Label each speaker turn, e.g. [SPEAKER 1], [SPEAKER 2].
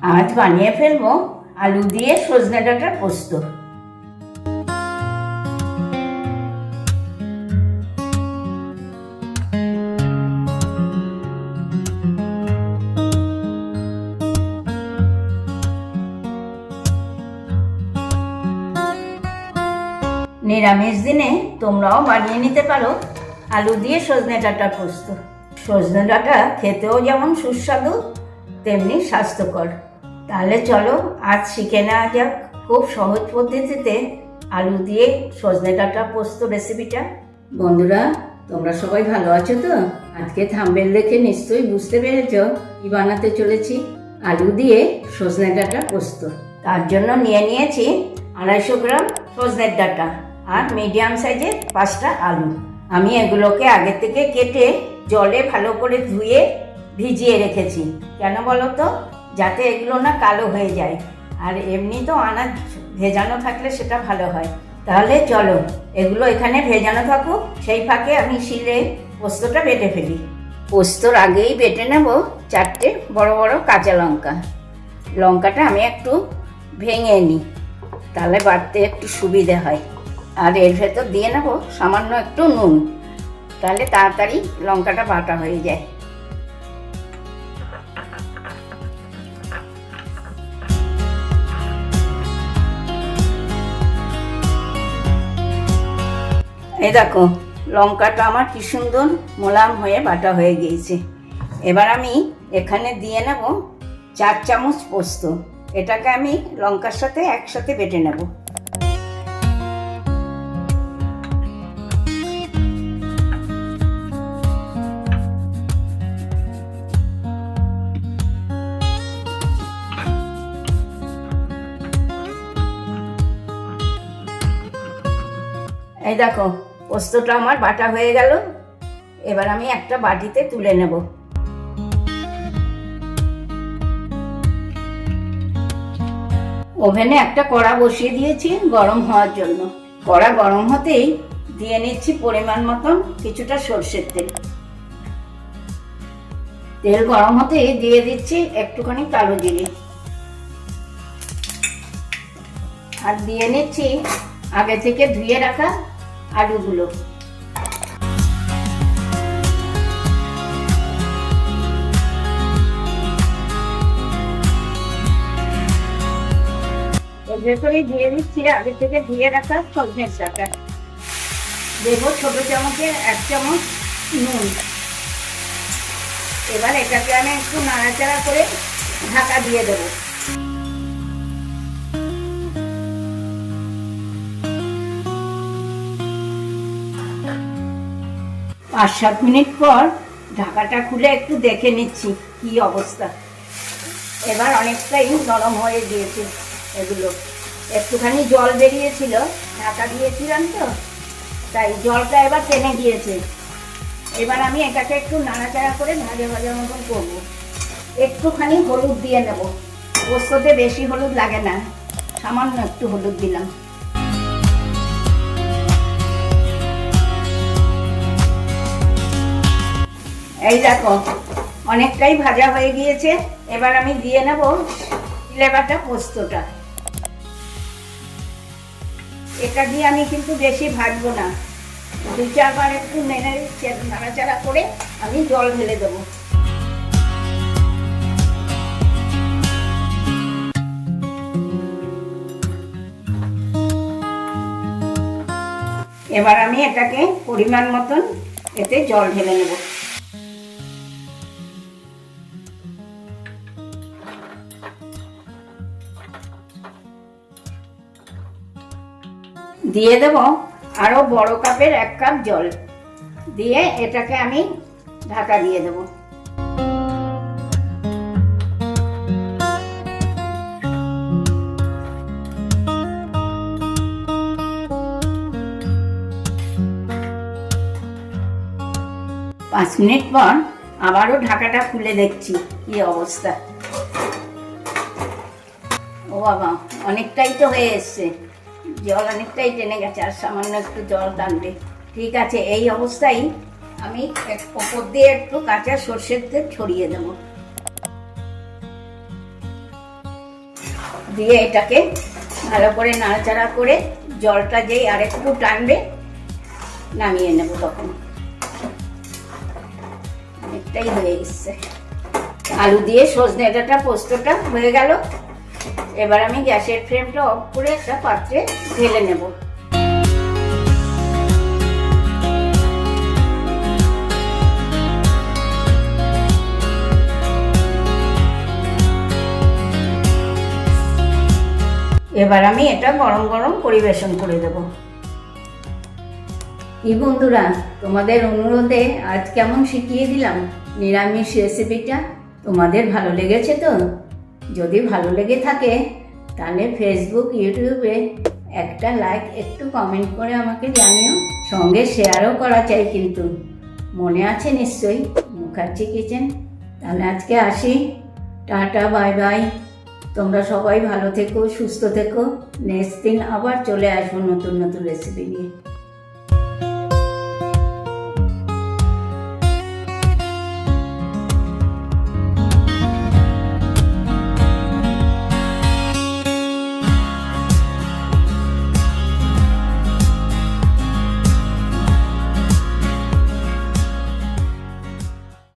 [SPEAKER 1] আজ বানিয়ে ফেলবো আলু দিয়ে সজনে ডাঁটার পোস্ত। নিরামিষ দিনে তোমরাও বানিয়ে নিতে পারো আলু দিয়ে সজনে ডাঁটার পোস্ত। সজনে ডাঁটা খেতেও যেমন সুস্বাদু তেমনি স্বাস্থ্যকর। তাহলে চলো আজ শিখে নেওয়া যাক খুব সহজ পদ্ধতিতে আলু দিয়ে সজনে ডাঁটা পোস্ত রেসিপিটা। বন্ধুরা, তোমরা সবাই ভালো আছো তো? আজকে থাম্বনেল দেখে নিশ্চয়ই বুঝতে পেরেছ কি বানাতে চলেছি, আলু দিয়ে সজনে ডাঁটা পোস্ত। তার জন্য নিয়ে নিয়েছি 250 গ্রাম সজনের ডাঁটা আর মিডিয়াম সাইজের 5টা আলু। আমি এগুলোকে আগে থেকে কেটে জলে ভালো করে ধুয়ে ভিজিয়ে রেখেছি। কেন বলো তো? যাতে এগুলো না কালো হয়ে যায়, আর এমনি তো আনাজ ভেজানো থাকলে সেটা ভালো হয়। তাহলে চলো এগুলো এখানে ভেজানো থাকুক, সেই ফাঁকে আমি শিলে পোস্তটা বেটে ফেলি। পোস্তর আগেই বেটে নেব 4টে বড় বড় কাঁচা লঙ্কা। লঙ্কাটা আমি একটু ভেঙে নিই, তাহলে বাটতে একটু সুবিধে হয়। আর এর ভেতর দিয়ে নেব সামান্য একটু নুন, তাহলে তাড়াতাড়ি লঙ্কাটা বাটা হয়ে যায়। এই দেখো লঙ্কাটা আমার কি সুন্দর মোলায়েম হয়ে বাটা হয়ে গিয়েছে। এবার আমি এখানে দিয়ে নেব 4 চামচ পোস্ত। এটাকে আমি লঙ্কার সাথে একসাথে বেটে নেব। এই দেখো পোস্তটা আমার বাটা হয়ে গেল। এবার আমি একটা বাটিতে তুলে নেব। ওভেনে একটা কড়া বসিয়ে দিয়েছি গরম হওয়ার জন্য। কড়া গরম হতেই দিয়ে নিচ্ছি পরিমাণ মতন কিছুটা সরষের তেল। তেল গরম হতেই দিয়ে দিচ্ছি একটুখানি কালো জিরে, আর দিয়ে নিচ্ছি আগে থেকে ধুয়ে রাখা আলুগুলো। এর ভেতরে দিয়ে দিচ্ছি আগে থেকে ধুয়ে রাখা সজনের ডাঁটা। দেবো ছোট চামচের 1 চামচ নুন। এবার এটাকে আমি একটু নাড়াচাড়া করে ঢাকা দিয়ে দেবো। 5-7 মিনিট পর ঢাকাটা খুলে একটু দেখে নিচ্ছি কি অবস্থা। এবার অনেকটাই নরম হয়ে গিয়েছে। এগুলো একটুখানি জল বেরিয়েছিল, ঢাকা দিয়েছিলাম তো, তাই জলটা এবার টেনে গিয়েছে। এবার আমি এটাকে একটু নাড়াচাড়া করে ভাজা ভাজা মতন করবো। একটুখানি হলুদ দিয়ে নেব। পোস্ততে বেশি হলুদ লাগে না, সামান্য একটু হলুদ দিলাম। এই দেখো অনেকটাই ভাজা হয়ে গিয়েছে। এবার আমি দিয়ে নেব শিলে বাটা পোস্তটা। এটা দিয়ে আমি কিন্তু বেশি ভাজবো না, 2-4 বার একটু নাড়াচাড়া করে আমি জল ঢেলে দেবো। এবার আমি এটাকে পরিমাণ মতন এতে জল ঢেলে নেব। দিয়ে দেব আরো বড় কাপের 1 কাপ জল। দিয়ে এটাকে আমি ঢাকা দিয়ে দেব। পাঁচ মিনিট পর আবারও ঢাকাটা খুলে দেখছি কি অবস্থা। ও বাবা, অনেকটাই তো হয়ে এসছে, জল অনেকটাই টেনে গেছে, আর সামান্য একটু জল টানবে। ঠিক আছে, এই অবস্থায় আমি ওপর দিয়ে একটু কাঁচা সর্ষের তেল ছড়িয়ে দেব। দিয়ে এটাকে ভালো করে নাড়াচাড়া করে জলটা যেই আরেকটু টানবে নামিয়ে নেব। তখন অনেকটাই হয়ে গেছে। আলু দিয়ে সজনে ডাঁটা পোস্তটা হয়ে গেল। এবার আমি গ্যাসের ফ্লেমটা অফ করে একটা পাত্রে ঢেলে নেব। এবার আমি এটা গরম গরম পরিবেশন করে দেব। কি বন্ধুরা, তোমাদের অনুরোধে আজ কেমন শিখিয়ে দিলাম নিরামিষ রেসিপিটা। তোমাদের ভালো লেগেছে তো? যদি ভালো লেগে থাকে তাহলে ফেসবুক, ইউটিউবে একটা লাইক, একটু কমেন্ট করে আমাকে জানিও। সঙ্গে শেয়ারও করা চাই কিন্তু। মনে আছে নিশ্চয়ই মুখার্জি কিচেন। তাহলে আজকে আসি, টাটা, বাই বাই। তোমরা সবাই ভালো থেকো, সুস্থ থেকো। নেক্সট দিন আবার চলে আসবো নতুন নতুন রেসিপি নিয়ে।